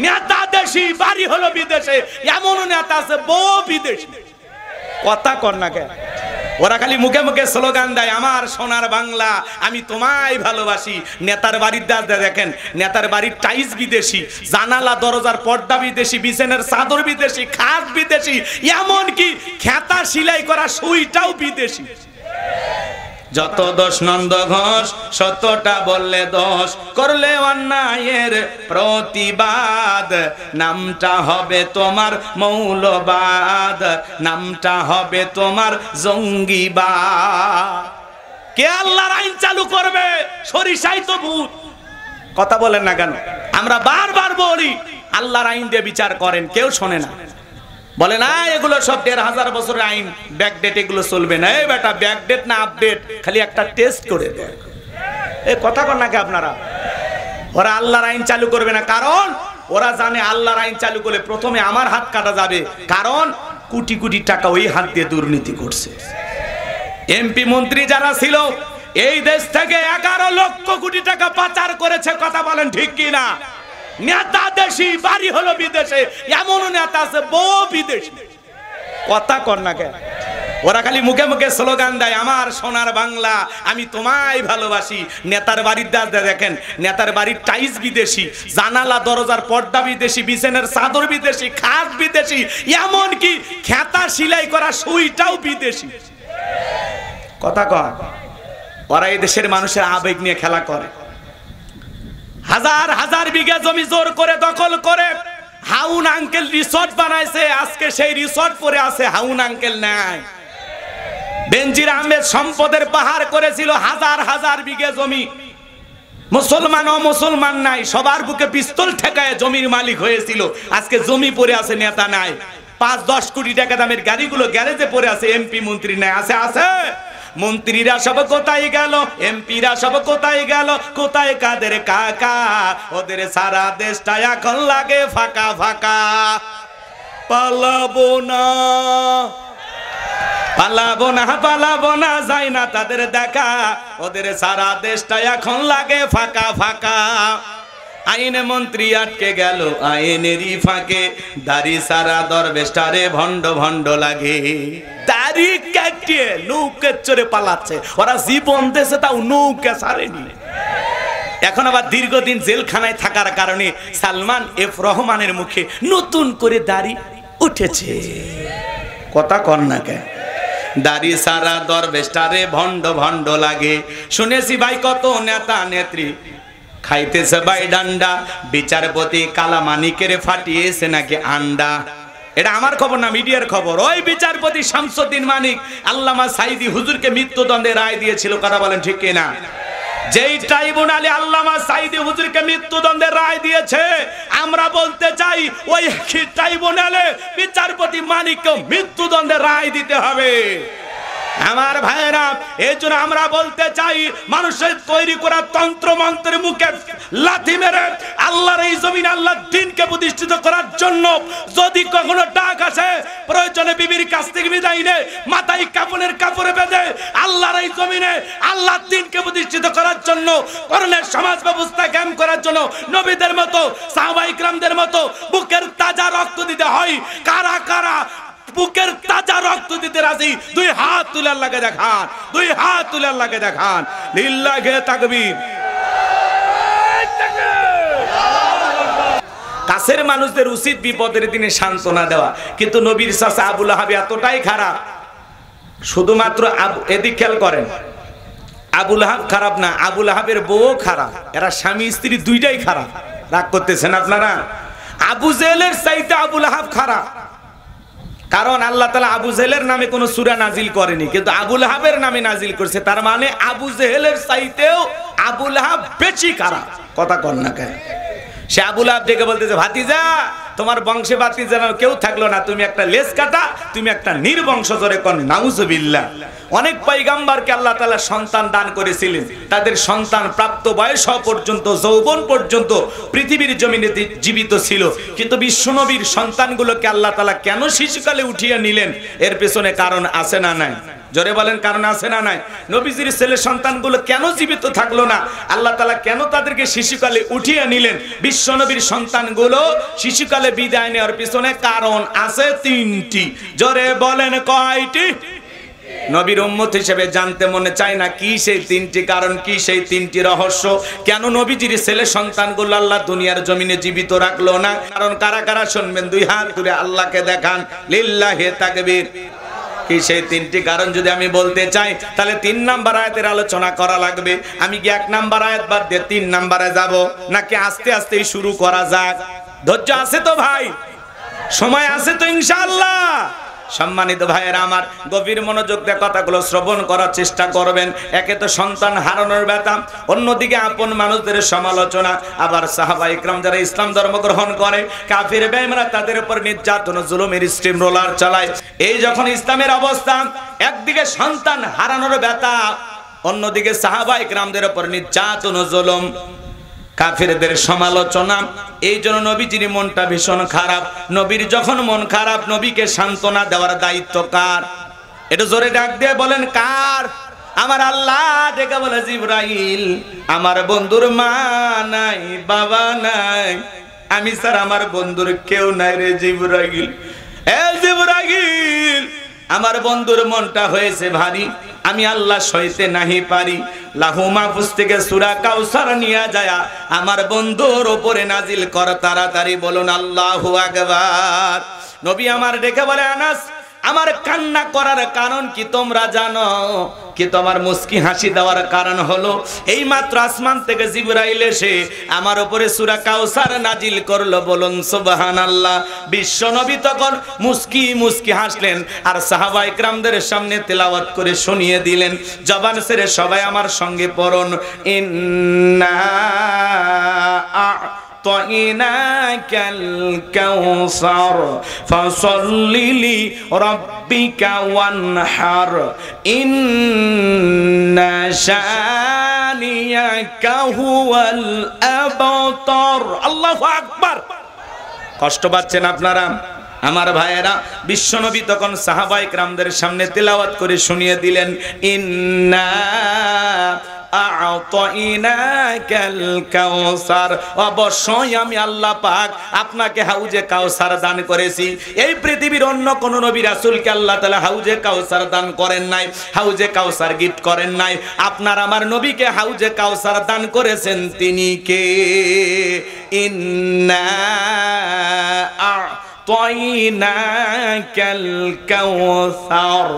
নেতা দেশি, বাড়ি হলো বিদেশে। এমন নেতা আছে বউ বিদেশি। কথা কর না কেন? ওরা খালি মুখে মুখে স্লোগান দেয়, আমার সোনার বাংলা, আমি তোমায় ভালোবাসি। নেতার বাড়ির দেখেন, নেতার বাড়ির টাইলস বিদেশি, জানালা দরজার পর্দা বিদেশি, বিছানার চাদর বিদেশি, খাট বিদেশি, এমন কি খেতা সেলাই করা সুইটাও বিদেশি। যত দোষ নন্দ ঘোষ, সত্যটা বললে দোষ, করলে অন্যায়ের প্রতিবাদ, নামটা হবে তোমার মৌলবাদ, নামটা হবে তোমার জঙ্গিবাদ। কে আল্লাহর আইন চালু করবে? সরিষাই তো ভূত। কথা বলেন না কেন? আমরা বারবার বলি আল্লাহর আইন দিয়ে বিচার করেন, কেউ শোনে না। বলে না এগুলো সব ১৫০০ বছরের আইন, ব্যাকডেট, এগুলো চলবে না। এই বেটা, ব্যাকডেট না আপডেট, খালি একটা টেস্ট করে দেয়। এই কথা কর নাকি আপনারা? ওরা আল্লাহর আইন চালু করবে না, কারণ ওরা জানে আল্লাহর আইন চালু করলে প্রথমে আমার হাত কাটা যাবে, কারণ কোটি কোটি টাকা ওই হাত দিয়ে দুর্নীতি করছে। এমপি মন্ত্রী যারা ছিল এই দেশ থেকে 11 লক্ষ কোটি টাকা পাচার করেছে। কথা বলেন ঠিক কি না? নেতা দেশি, বাড়ি হলো বিদেশে। এমন নেতা আছে বউ বিদেশি। কথা কর না কেন? ওরা খালি মুখে মুখে স্লোগান দেয়, আমার সোনার বাংলা, আমি তোমায় ভালোবাসি। নেতার বাড়ির দেখেন, নেতার বাড়ির টাইলস বিদেশি, জানালা দরজার পর্দা বিদেশি, বিছানার চাদর বিদেশি, খাট বিদেশি, এমন কি খেতা সেলাই করা সুইটাও বিদেশি। কথা কয়? ওরা এই দেশের মানুষের আবেগ নিয়ে খেলা করে। হাজার হাজার বিঘা জমি জোর করে দখল করে হাউন আঙ্কেল রিসর্ট বানাইছে। আজকে সেই রিসর্ট পরে আছে, হাউন আঙ্কেল নাই। বেনজির আহমেদ সম্পদের পাহাড় করেছিল, হাজার হাজার বিঘা জমি। মুসলমান ও মুসলমান নাই, সবার বুকে পিস্তল ঠেকায় জমির মালিক হয়েছিল। আজকে জমি পড়ে আছে, নেতা নাই। ৫-১০ কোটি টাকা দামের গাড়িগুলো গ্যারেজে পড়ে আছে, এমপি মন্ত্রী নাই। আছে আছে মন্ত্রীরা সব কোথায় গেল? এমপিরা সব কোথায় গেল? কোথায় কাদের কাকা? ওদের সারা দেশটা এখন লাগে ফাঁকা ফাঁকা। পালাবো না, পালাবো না, পালাবো না, যায় না তাদের দেখা। ওদের সারা দেশটা এখন লাগে ফাঁকা ফাঁকা। আইনে মন্ত্রী আটকে গেল আইনেরই ফাঁকে, দাড়ি সারা দরবেশটারে ভণ্ড ভণ্ড লাগে। দাড়ি কাটিয়ে নৌকে চড়ে পালাচ্ছে ওরা, জীবন দেশে তাও নৌকা ছাড়েনি। এখন আবার দীর্ঘদিন জেলখানায় থাকার কারণে সালমান এফ রহমানের মুখে নতুন করে দাড়ি উঠেছে। কথা কর না কেন? দাড়ি সারা দরবেশটারে ভণ্ড ভণ্ড লাগে। শুনেছি ভাই কত নেতা নেত্রী খাইতেছে ভাই ডান্ডা, বিচারপতি কালামানিকের ফাটিয়েছে নাকি আন্ডা। এটা আমার খবর না, মিডিয়ার খবর। ওই বিচারপতি শামসুদ্দিন মানিক আল্লামা সাইদি হুজুরকে মৃত্যুদণ্ডের রায় দিয়েছিল। কথা বলেন ঠিক কিনা? যেই ট্রাইব্যুনালে আল্লামা সাইদি হুজুরকে মৃত্যুদণ্ডের রায় দিয়েছে, আমরা বলতে চাই ওই ট্রাইব্যুনালে বিচারপতি মানিককে মৃত্যুদণ্ডের রায় দিতে হবে। আমার ভাইয়েরা, এই জন্য আমরা বলতে চাই, মানুষের তৈরি করা তন্ত্র মন্ত্রের মুখে লাথি মেরে আল্লাহর এই জমিন, আল্লাহর দ্বীনকে প্রতিষ্ঠিত করার জন্য যদি কখনো ডাক আসে, প্রয়োজনে বিবির কাছ থেকে বিদায় নে, মাথায় কাফনের কাপড়ে বেঁধে আল্লাহর এই জমিনে আল্লাহর দ্বীনকে প্রতিষ্ঠিত করার জন্য, করণের সমাজ ব্যবস্থা কায়েম করার জন্য নবীদের মতো, সাহাবায়ে কিরামদের মতো বুকের তাজা রক্ত দিতে হয়। কারা কারা বুকের তাজা রক্ত দিতে রাজি? দুই হাত তুলে আল্লাহকে দেখান, দুই হাত তুলে আল্লাহকে দেখান। লিল্লাহি তাকবীর। কাছের মানুষদের উচিত বিপদের দিনে সান্ত্বনা দেওয়া, কিন্তু নবীর চাচা আবু লাহাব এতটাই খারাপ। শুধুমাত্র এদিক খেয়াল করেন, আবু লাহাব খারাপ না, আবু লাহাবের বউ খারাপ। এরা স্বামী স্ত্রী দুইটাই খারাপ। রাগ করতেছেন আপনারা? আবু জেহেলের চাইতে আবু লাহাব খারাপ, কারণ আল্লাহ তাআলা আবু জেহেলের নামে কোনো সূরা নাজিল করেনি, কিন্তু আবু লাহাবের নামে নাজিল করেছে। তার মানে আবু জেহেলের চাইতেও আবু লাহাব বেশি খারাপ। কথা কন না কেন? সে আবু লাহাব ডেকে বলতেছে, ভাতিজা তোমার বংশে ভাতিজা কেউ থাকলো না, তুমি একটা লেজ কাটা, তুমি একটা নির্বংশ। জোরে কোন নাউজুবিল্লাহ। অনেক পয়গম্বরকে আল্লাহ তাআলা সন্তান দান করেছিলেন, তাদের সন্তান প্রাপ্ত বয়স হওয়া পর্যন্ত, যৌবন পর্যন্ত পৃথিবীর জমিনে জীবিত ছিল। কিন্তু বিশ্বনবীর সন্তানগুলোকে আল্লাহ তাআলা কেন শিশুকালে উঠিয়ে নিলেন? এর পেছনে কারণ আছে না নাই? জোরে বলেন কারণ আছে না নাই? নবীজির ছেলে সন্তানগুলো কেন জীবিত থাকলো না? আল্লাহ তাআলা কেন তাদেরকে শিশুকালে উঠিয়ে নিলেন? বিশ্ব নবীর সন্তানগুলো শিশুকালে বিদায় নেওয়ার পিছনে কারণ আছে তিনটি। জোরে বলেন কয়টি? নবীর উম্মত হিসেবে জানতে মনে চায় না কি সেই তিনটি কারণ, কি সেই তিনটি রহস্য? কেন নবীজির ছেলে সন্তানগুলো আল্লাহ দুনিয়ার জমিনে জীবিত রাখলো না? কারণ কারা কারা শুনবেন? দুই হাত তুলে আল্লাহকে দেখান, লিল্লাহি তাকবীর। কি সেই তিনটি কারণ যদি আমি বলতে চাই তাহলে 3 নাম্বার আয়াতের আলোচনা করা লাগবে। আমি কি 1 নাম্বার আয়াত বাদ দিয়ে 3 নাম্বারে যাব, নাকি আস্তে আস্তেই শুরু করা যাক? ধৈর্য আছে তো ভাই? সময় আছে তো ইনশাআল্লাহ? সম্মানিত ভাইয়েরা আমার, গভীর মনোযোগ দিয়ে কথাগুলো শ্রবণ করার চেষ্টা করবেন। একে তো সন্তান হারানোর ব্যথা, অন্যদিকে আপন মানুষদের সমালোচনা, আবার সাহাবায়ে ইকরাম যারা ইসলাম ধর্ম গ্রহণ করে কাফির বেঈমানরা তাদের উপর নির্যাতন জুলুমের স্টিম রোলার চালায়। এই যখন ইসলামের অবস্থা, একদিকে সন্তান হারানোর ব্যথা, অন্যদিকে সাহাবায়ে ইকরামদের উপর নির্যাতন জুলুম, কাফিরদের সমালোচনা, এই জন্য নবীজির মনটা ভীষণ খারাপ। নবীর যখন মন খারাপ, নবীকে সান্ত্বনা দেওয়ার দায়িত্ব কার? এটা জোরে ডাক দিয়ে বলেন কার? আমার আল্লাহ ডেকে বলে, জিবরাইল, আমার বন্ধুর মা নাই, বাবা নাই, আমি স্যার আমার বন্ধুর কেউ নাই রে জিবরাইল। এ জিবরাইল, আমার বন্ধুর মনটা হয়েছে ভারী, আমি আল্লাহ সইতে নাহি পারি। লাহু মাহফুজ থেকে সূরা কাউসার নিয়ে যায় আমার বন্ধুর উপরে নাজিল কর তাড়াতাড়ি, বলুন আল্লাহু আকবার। নবী আমার ডেকে বলে, আনাস, আমার কান্না করার কারণ কি তোমরা জানো? কি তোমার মুস্কি হাসি দেওয়ার কারণ হলো এই মাত্র আসমান থেকে জিবরাইল এসে আমার উপরে সূরা কাউসার নাজিল করলো, বলুন সুবহানাল্লাহ। বিশ্ব নবী তখন মুস্কি মুস্কি হাসলেন আর সাহাবায়ে কেরামদের সামনে তেলাওয়াত করে শুনিয়ে দিলেন। জবান ছেড়ে সবাই আমার সঙ্গে পড়ুন, ইন্না أعطيناك الكوثر فصل لربك وانحر إن شانئك هو الأبتر। আল্লাহু আকবার। কষ্ট পাচ্ছেন আপনারা আমার ভাইয়েরা? বিশ্বনবী তখন সাহাবায়ে কেরামদের সামনে তেলাওয়াত করে শুনিয়ে দিলেন, ইন্না আ'তাইনাকাল কাউসার, অবশ্যই আমি আল্লাহ পাক আপনাকে হাউজে কাউসার দান করেছি। এই পৃথিবীর অন্য কোন নবী রাসূলকে আল্লাহ তাআলা হাউজে কাউসার দান করেন নাই, হাউজে কাউসার গিফট করেন নাই। আপনার আমার নবীকে হাউজে কাউসার দান করেছেন তিনি কে? ইন্না আ'তাইনাকাল কাউসার,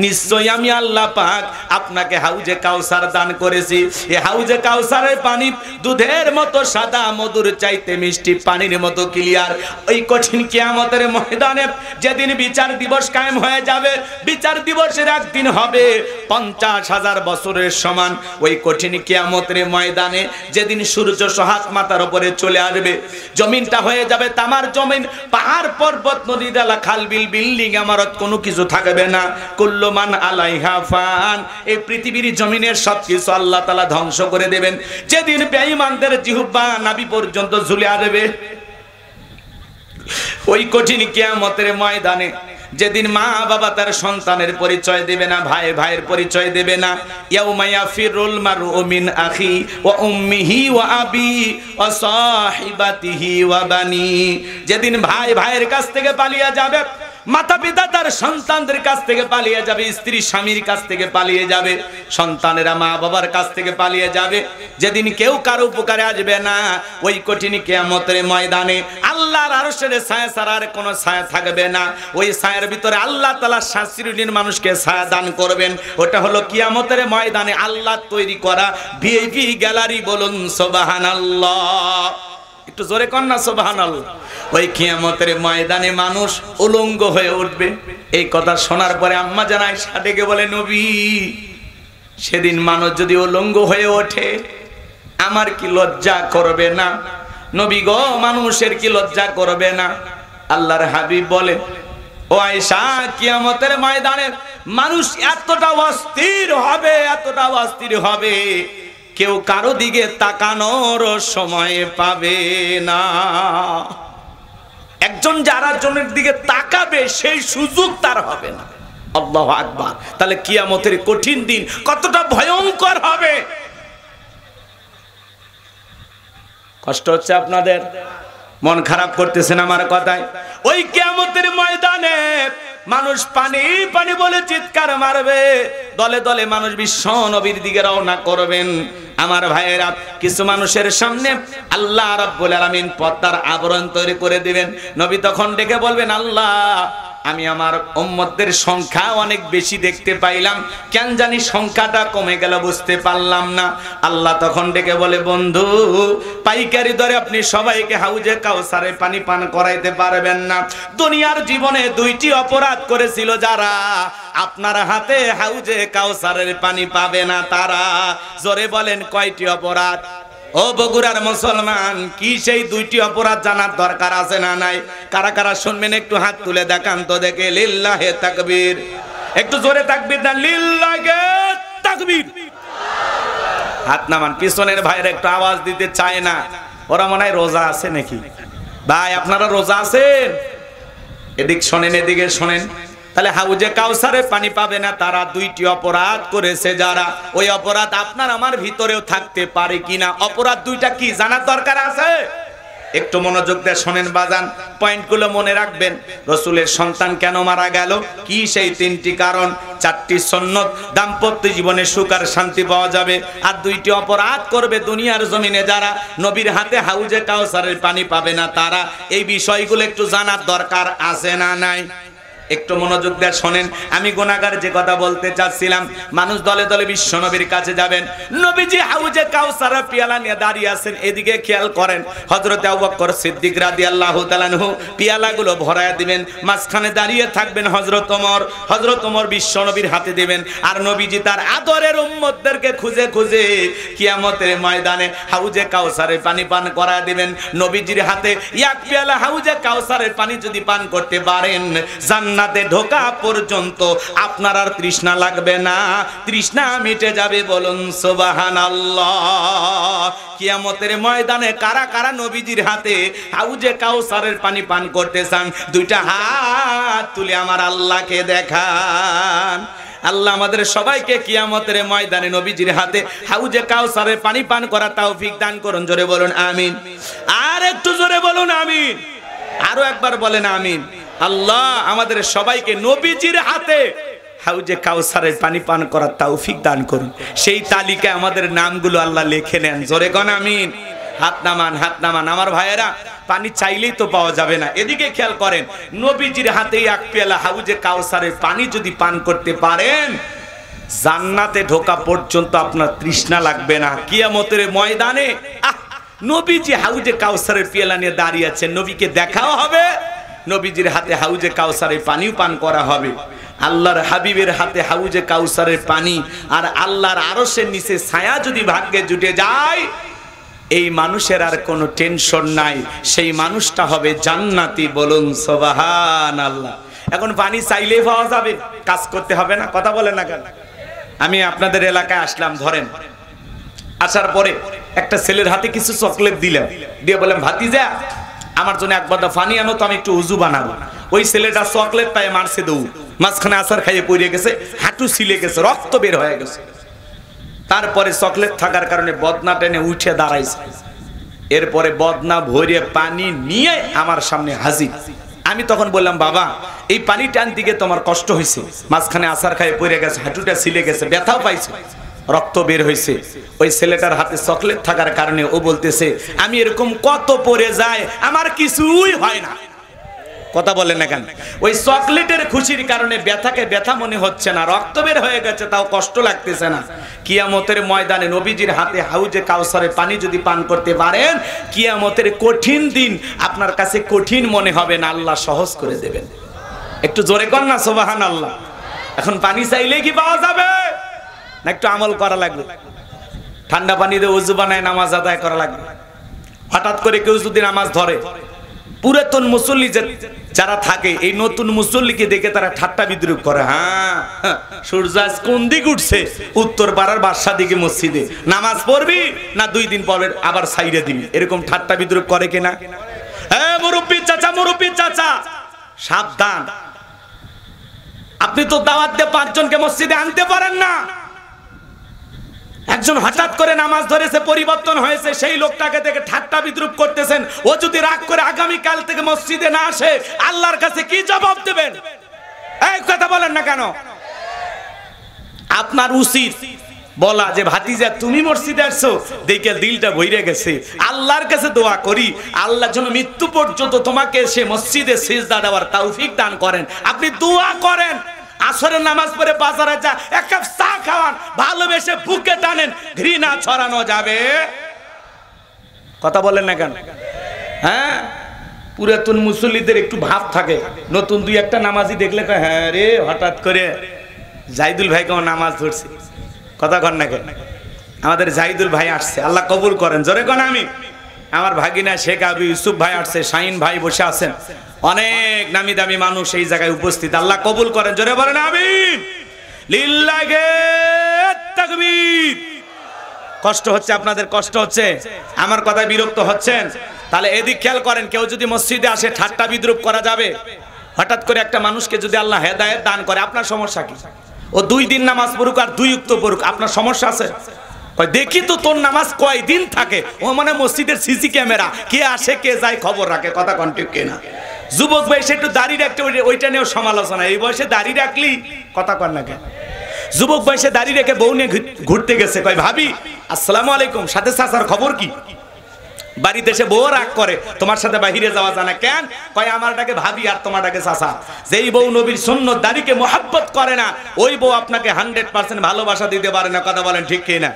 নিশ্চয় আমি আল্লাহ পাক আপনাকে হাউজে কাউসার দান করেছি। এই হাউজে কাউসারের পানি দুধের মতো সাদা, মধুর চাইতে মিষ্টি, পানির মতো ক্লিয়ার। ওই কঠিন কিয়ামতের ময়দানে যেদিন বিচার দিবস কায়েম হয়ে যাবে, বিচার দিবসের একদিন হবে 50,000 বছরের সমান। ওই কঠিন কিয়ামতের ময়দানে যেদিন সূর্য সোহাগ মাথার উপরে চলে আসবে, জমিনটা হয়ে যাবে তামার জমিন, পাহাড় পর্বত নদী ডালা খাল বিল বিল্ডিং ইমারত কোনো কিছু থাকবে না। কুল্লু মান আলাইহা ফান, এই পৃথিবীর জমিনের সবকিছু আল্লাহ তাআলা ধ্বংস করে দেবেন। যেদিন বেঈমানদের জিহ্বা নাভি পর্যন্ত ঝুলে আসবে, ওই কঠিন কিয়ামতের ময়দানে যেদিন মা বাবা তার সন্তানের পরিচয় দেবে না, ভাই ভাইয়ের পরিচয় দেবে না। ইয়াউমা ইয়াফিরুল মারউ মিন আখি ওয়া উম্মিহি ওয়া আবি ওয়া সাহিবাতিহি ওয়া বানি, যেদিন ভাই ভাইয়ের কাছ থেকে পালিয়ে যাবে, মাতা পিতা তার সন্তানদের কাছ থেকে পালিয়ে যাবে, স্ত্রী স্বামীর কাছ থেকে পালিয়ে যাবে, সন্তানেরা মা বাবার কাছ থেকে পালিয়ে যাবে। যেদিন কেউ কারো উপকারে আসবে না, ওই কঠিন কিয়ামতের ময়দানে আল্লাহর আরশের ছায়া ছাড়া আর কোনো ছায়া থাকবে না। ওই ছায়ার ভিতরে আল্লাহ তাআলা শাস্তির মানুষকে ছায়া দান করবেন। ওটা হলো কিয়ামতের ময়দানে আল্লাহ তৈরি করা ভিআইপি গ্যালারি, বলুন সুবহানাল্লাহ। একটু জোরে কর না সুবহানাল্লাহ। ওই কিয়ামতের ময়দানে মানুষ উলঙ্গ হয়ে উঠবে। এই কথা শোনার পরে আম্মা জান আয়েশা ডেকে বলে, নবী, সেদিন মানুষ যদি উলঙ্গ হয়ে ওঠে আমার কি লজ্জা করবে না? নবী গো, মানুষের কি লজ্জা করবে না? আল্লাহর হাবিব বলে, ও আয়েশা, কিয়ামতের ময়দানে মানুষ এতটা অস্থির হবে, এতটা অস্থির হবে, কেউ কারো দিকে তাকানোর সময় পাবে না। একজন যারা জনের দিকে তাকাবে সেই সুযোগ তার হবে না। আল্লাহু আকবার। তাহলে কিয়ামতের কঠিন দিন কতটা ভয়ঙ্কর হবে। কষ্ট হচ্ছে আপনাদের, মন খারাপ করতেছেন আমার কথায়। ওই কিয়ামতের ময়দানে মানুষ পানি পানি বলে চিৎকার মারবে, দলে দলে মানুষ বিশ্ব নবীর দিকে রওনা করবেন। আমার ভাইয়েরা, কিছু মানুষের সামনে আল্লাহ রাব্বুল আলামিন পর্দার আবরণ তৈরি করে দিবেন। নবী তখন ডেকে বলবেন, আল্লাহ আমি আমার উম্মতদের সংখ্যা অনেক বেশি দেখতে পাইলাম, কেন জানি সংখ্যাটা কমে গেল বুঝতে পারলাম না। আল্লাহ তখন ডেকে বলে, বন্ধু পাইকারি দরে আপনি সবাইকে হাউজে কাউসারে পানি পান করাইতে পারবেন না। দুনিয়ার জীবনে দুইটি অপরাধ করেছিল যারা, আপনার হাতে হাউজে কাউসারের পানি পাবে না তারা। জোরে বলেন কয়টি অপরাধ? ও বগুড়ার মুসলমান, কি সেই দুইটি অপরাধ জানার দরকার আছে না নাই? কারা কারা শুনবেন একটু হাত তুলে দেখান তো দেখে। লিল্লাহে তাকবীর, একটু জোরে তাকবীর দেন, লিল্লাহে তাকবীর। হাত নামান। পিছনের ভাইরা একটু আওয়াজ দিতে চায় না, ওরা মনে হয় রোজা আছে নাকি। ভাই আপনারা রোজা আছেন? এদিক শোনেন, এদিকে শোনেন। তাহলে হাউজে কাউসারে পানি পাবে না তারা দুইটি অপরাধ করেছে যারা। ওই অপরাধ আপনার আমার ভিতরেও থাকতে পারে কিনা, অপরাধ দুইটা কি জানার দরকার আছে। একটু মনোযোগ দিয়ে শোনেন বাজান, পয়েন্টগুলো মনে রাখবেন। রসুলের সন্তান কেন মারা গেল, কি সেই তিনটি কারণ। চারটি সুন্নত, দাম্পত্য জীবনে সুখ আর শান্তি পাওয়া যাবে। আর দুইটি অপরাধ করবে দুনিয়ার জমিনে যারা, নবীর হাতে হাউজে কাউসারের পানি পাবে না তারা। এই বিষয়গুলো একটু জানার দরকার আছে না নাই? একটু মনোযোগ দিয়ে শোনেন। আমি গুনাহগার যে কথা বলতে চাচ্ছিলাম, মানুষ দলে দলে বিশ্ব নবীর কাছে যাবেন। নবীজি হাউজে কাউসারের পিয়ালা নিয়ে দাঁড়িয়ে আছেন, এদিকে খেয়াল করেন। হযরতে আবু বকর সিদ্দিক রাদিয়াল্লাহু তাআলা আনহু পিয়ালাগুলো ভরায়া দিবেন, মাঝখানে দাঁড়িয়ে থাকবেন হযরত ওমর। হযরত ওমর বিশ্ব নবীর হাতে দিবেন, আর নবীজি তার আদরের উম্মতদেরকে খুঁজে খুঁজে কিয়ামতের ময়দানে হাউজে কাউসারের পানি পান করায়া দিবেন। নবীজির হাতে এক পিয়ালা হাউজে কাউসারের পানি যদি পান করতে পারেন, জান্নাতে ঢোকা পর্যন্ত আপনার আর তৃষ্ণা লাগবে না, তৃষ্ণা মিটে যাবে। বলুন সুবহানাল্লাহ। কিয়ামতের ময়দানে কারা কারা নবীজির হাতে হাউজে কাউসারের পানি পান করতে চান? দুইটা হাত তুলে আমার আল্লাহকে দেখান। আল্লাহ আমাদের সবাইকে কিয়ামতের ময়দানে নবীজির হাতে হাউজে কাউসারের পানি পান করা তৌফিক দান করুন। জোরে বলুন আমিন। আর একটু জোরে বলুন আমিন। আরো একবার বলেন আমিন। আল্লাহ আমাদের সবাইকে নবীজির হাতে হাউজে কাউসারের পানি পান করার তৌফিক দান করুন। সেই তালিকায় আমাদের নামগুলো আল্লাহ লিখে নেন। জোরে কোন আমিন। হাত নামান, হাত নামান। আমার ভাইয়েরা, পানি চাইলেই তো পাওয়া যাবে না। এদিকে খেয়াল করেন, নবীজির হাতে এক পেয়ালা হাউজে কাউসারের পানি যদি পান করতে পারেন, জান্নাতে ঢোকা পর্যন্ত আপনার তৃষ্ণা লাগবে না। কিয়ামতের ময়দানে নবীজি হাউজে কাউসারের পেয়ালা নিয়ে দাঁড়িয়ে আছেন, নবীকে দেখাও হবে, নবীজির হাতে হাউজে কাউসারের পানিও পান করা হবে। আল্লাহর হাবিবের হাতে হাউজে কাউসারের পানি আর আল্লাহর আরশের নিচে ছায়া যদি ভাগ্যে জুটে যায়, এই মানুষের আর কোনো টেনশন নাই, সেই মানুষটা হবে জান্নাতি। বলুন সুবহানাল্লাহ। এখন পানি চাইলেই পাওয়া যাবে, কাজ করতে হবে না। কথা বলেন না কেন? আমি আপনাদের এলাকায় আসলাম, ধরেন আসার পরে একটা ছেলের হাতে কিছু চকলেট দিলাম, দিয়ে বললাম ভাতিজা আমার জন্য এক বাদা পানি আনো তো, আমি একটু উজু বানাবো। ওই ছেলেটা চকলেট পায়ে মারছে দৌড়, মাঝখানে আসার খাইয়ে পড়ে গেছে, হাঁটু ছিলে গেছে, রক্ত বের হয়ে গেছে। তারপরে চকলেট থাকার কারণে বদনা টেনে উঠে দাঁড়াইছে। এরপরে বদনা ভরে পানি নিয়ে আমার সামনে হাজির। আমি তখন বললাম, বাবা এই পানি টান দিকে তোমার কষ্ট হয়েছে, মাঝখানে আসার খাইয়ে পড়ে গেছে, হাঁটুটা ছিলে গেছে, ব্যথাও পাইছে, রক্ত বের হয়েছে। ওই ছেলেটার হাতে চকলেট থাকার কারণে ও বলতেছে, আমি এরকম কত পড়ে যায়, আমার কিছুই হয় না। কথা বলেন না কেন? ওই চকলেটের খুশির কারণে ব্যথাকে ব্যথা মনে হচ্ছে না, রক্ত বের হয়ে গেছে তাও কষ্ট লাগতেছে না। কিয়ামতের ময়দানে নবীজির হাতে হাউজে কাউসারে পানি যদি পান করতে পারেন, কিয়ামতের কঠিন দিন আপনার কাছে কঠিন মনে হবে না, আল্লাহ সহজ করে দেবেন। একটু জোরে কর না সুবহানাল্লাহ। এখন পানি চাইলে কি পাওয়া যাবে না? একটু আমল করা লাগবে। ঠান্ডা পানি দিয়ে ওযু বানায় নামাজ আদায় করা লাগবে। হঠাৎ করে কেউ যদি নামাজ ধরে, পুরাতন মুসল্লি যারা থাকে এই নতুন মুসল্লিকে দেখে তারা ঠাট্টা বিদ্রুপ করে। হ্যাঁ, সূর্য আজ কোন দিকে উঠছে? উত্তর পাড়ার বাসা দিকে মসজিদে। নামাজ পড়বি না 2 দিন পরে আবার সাইরে দিবি, এরকম ঠাট্টা বিদ্রুপ করে কিনা? হ্যাঁ মুরব্বি চাচা, মুরব্বি চাচা সাবধান। আপনি তো দাওয়াত দিয়ে 5 জনকে মসজিদে আনতে পারেন না। একজন হঠাৎ করে নামাজ ধরেছে, পরিবর্তন হয়েছে, সেই লোকটাকে দেখে ঠাট্টা বিদ্রুপ করতেছেন। ও যদি রাগ করে আগামী কাল থেকে মসজিদে না আসে, আল্লাহর কাছে কি জবাব দেবেন? এই কথা বলেন না কেন? আপনার উচিত বলা যে ভাতিজা তুমি মসজিদে আসছো দেখে দিলটা ভরে গেছে, আল্লাহর কাছে দোয়া করি আল্লাহ যেন মৃত্যু পর্যন্ত তোমাকে সে মসজিদে সিজদা দেওয়ার তৌফিক দান করেন। আপনি দোয়া করেন। আসরের নামাজ পড়ে বাজারে যা এক কাপ চা খাওয়ান, ভালোবেসে বুকে টানেন, ঘৃণা ছড়ানো যাবে? কথা বলেন না কেন? হ্যাঁ, পুরাতন মুসল্লিদের একটু ভাব থাকে, নতুন 2-1টা নামাজি দেখলে হ্যাঁ রে হঠাৎ করে জাহিদুল ভাই কেমন নামাজ ধরছে। কথা কন না কেন? আমাদের জাহিদুল ভাই আসছে, আল্লাহ কবুল করেন। জোরে কোন আমি। আমার ভাগিনা শেখ আবু ইউসুফ ভাই আসছে, শাহিন ভাই বসে আছেন, অনেক নামি দামি মানুষ এই জায়গায় উপস্থিত, আল্লাহ কবুল করেন। জোরে বলেন আমিন। লিল্লাহি তাকবীর। কষ্ট হচ্ছে আপনাদের, কষ্ট হচ্ছে, আমার কথায় বিরক্ত হচ্ছেন? তাহলে এদিক খেয়াল করেন, কেউ যদি মসজিদে আসে ঠাট্টা বিদ্রুপ করা যাবে? হঠাৎ করে একটা মানুষকে যদি আল্লাহ হেদায়েত দান করে, আপনার সমস্যা কি? ও 2 দিন নামাজ পড়ুক আর 2 ওয়াক্ত পড়ুক, আপনার সমস্যা আছে? দেখি তো তোর নামাজ কয় দিন থাকে। ও মানে মসজিদের সিসি ক্যামেরা, কে আসে কে যায় খবর রাখে। কথা কন্টিনিউ কেনা। যুবক বয়সে একটু দাড়ি রাখতে, ওইটা নিয়েও সমালোচনা। এই বয়সে দাড়ি রাখলি কথা কর না কেন? যুবক বয়সে দাড়ি রেখে বউ নিয়ে ঘুরতে গেছে, কয় ভাবি আসসালামু আলাইকুম, সাথে চাচার খবর কি? বাড়িতে এসে বউ রাগ করে, তোমার সাথে বাহিরে যাওয়া যায় না কেন? কয় আমারটাকে ভাবি আর তোমারটাকে চাচা। যেই বউ নবীর সুন্নত দাড়িকে মোহাব্বত করে না, ওই বউ আপনাকে 100% ভালোবাসা দিতে পারে না। কথা বলেন ঠিক কি না?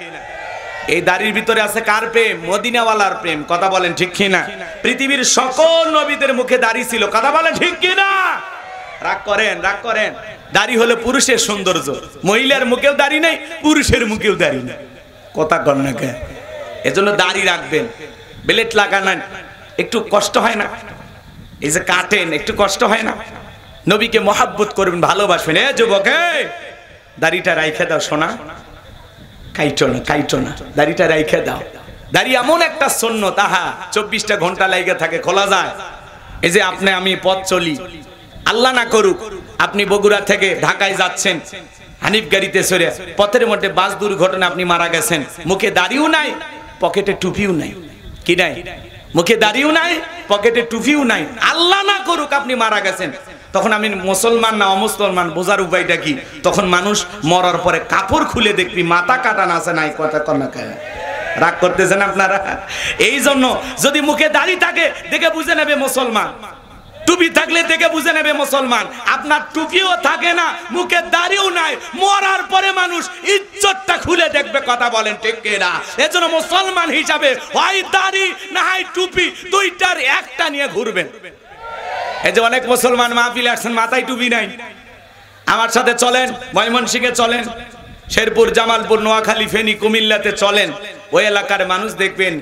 এই দাড়ির ভিতরে আছে কার প্রেম? মদিনাওয়ালার প্রেম। কথা বলেন ঠিক কি না? পৃথিবীর সকল নবীদের মুখে দাড়ি ছিল। কথা বলেন ঠিক কি না? রাগ করেন, রাগ করেন। দাড়ি হলো পুরুষের সৌন্দর্য। মহিলার মুখেও দাড়ি নেই, পুরুষের মুখেও দাড়ি নেই। কথা কর না কে? এজন্য দাড়ি রাখবেন, বেলেট লাগান, একটু কষ্ট হয় না? এই যে কাটেন, একটু কষ্ট হয় না? নবীকে মহাব্বত করবেন, ভালোবাসবেন। এ যুবক, দাড়িটা রাইখে দাও সোনা, কাইটো না, কাইটো না, দাড়িটা রাইখে দাও। দাড়ি এমন একটা সুন্নাত, তাহা 24টা ঘন্টা লাগে থাকে, খোলা যায়। এই যে আপনি আমি পথ চলি, আল্লাহ না করুক আপনি বগুড়া থেকে ঢাকায় যাচ্ছেন, হানিফ গাড়িতে চড়ে পথের মধ্যে বাস দুর্ঘটনা, আপনি মারা গেছেন, মুখে দাড়িও নাই, পকেটে টুপিও নাই। কি নাই? মুখে দাড়িও নাই, পকেটে টুপিও নাই। আল্লাহ না করুক আপনি মারা গেছেন, তখন আমি মুসলমান না অমুসলমান বোঝার উপায়টা কি? তখন মানুষ মরার পরে কাপড় খুলে দেখবি মাথা কাটানো আছে নাই। কথা কন্যা খায় রাগ করতেছেন আপনারা? এই জন্য যদি মুখে দাড়ি থাকে দেখে বুঝে নেবে মুসলমান, টুপি থাকলে দেখে বুঝে নেবে মুসলমান। আপনার টুপিও থাকে না, মুখে দাড়িও নাই, মরার পরে মানুষ ইজ্জতটা খুলে দেখবে। কথা বলেন ঠিক কি না? এজন্য মুসলমান হিসাবে হয় দাড়ি না হয় টুপি, দুইটার একটা নিয়ে ঘুরবেন। এই যে অনেক মুসলমান মাহফিলে আসছেন মাথায় টুপি নাই, আমার সাথে চলেন, ময়মনসিংহে চলেন, শেরপুর, জামালপুর, নোয়াখালী, ফেনী, কুমিল্লাতে চলেন, ওই এলাকার মানুষ দেখবেন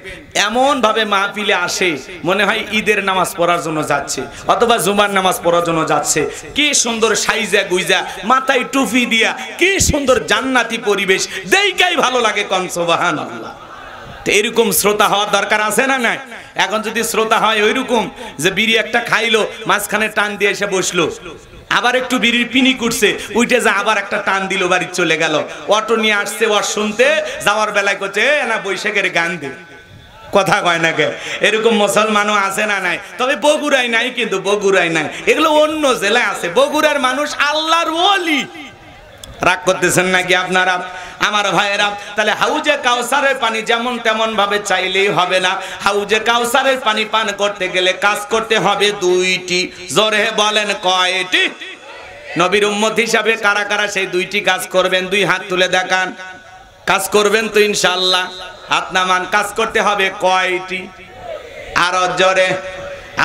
এমন ভাবে মাহফিলে আসে মনে হয় ঈদের নামাজ পড়ার জন্য যাচ্ছে অথবা জুমার নামাজ পড়ার জন্য যাচ্ছে। কি সুন্দর সাইজা গুইজা, মাথায় টুপি দিয়া, কি সুন্দর জান্নাতি পরিবেশ, দেখাই ভালো লাগে। কোন সুবহানাল্লাহ। তো এরকম শ্রোতা হওয়ার দরকার আছে না নাই? এখন যদি শ্রোতা হয় ওইরকম যে বিড়ি একটা খাইলো, মাঝখানে টান দিয়ে এসে বসলো, আবার একটু বিড়ির পিনি করছে, উঠে যা আবার একটা টান দিল, বাড়ি চলে গেল। অটো নিয়ে আসছে, ওর শুনতে যাওয়ার বেলায় করছে না বৈশাখের গান দে। কথা কয় না কে? এরকম মুসলমানও আছে না নাই? তবে বগুড়ায় নাই, কিন্তু বগুড়ায় নাই, এগুলো অন্য জেলায় আছে। বগুড়ার মানুষ আল্লাহর ওলি। রাগ করতেছেন নাকি আপনারা আমার ভাইয়েরা? তাহলে হাউজে কাউসারের পানি যেমন তেমন ভাবে চাইলেই হবে না। হাউজে কাউসারের পানি পান করতে গেলে কাজ করতে হবে 2টি। জোরে বলেন কয়টি? নবীর উম্মত হিসাবে কারা কারা সেই 2টি কাজ করবেন? 2 হাত তুলে দেখান। কাজ করবেন তো ইনশাআল্লাহ? হাত নামান। কাজ করতে হবে কয়টি? আরো জোরে।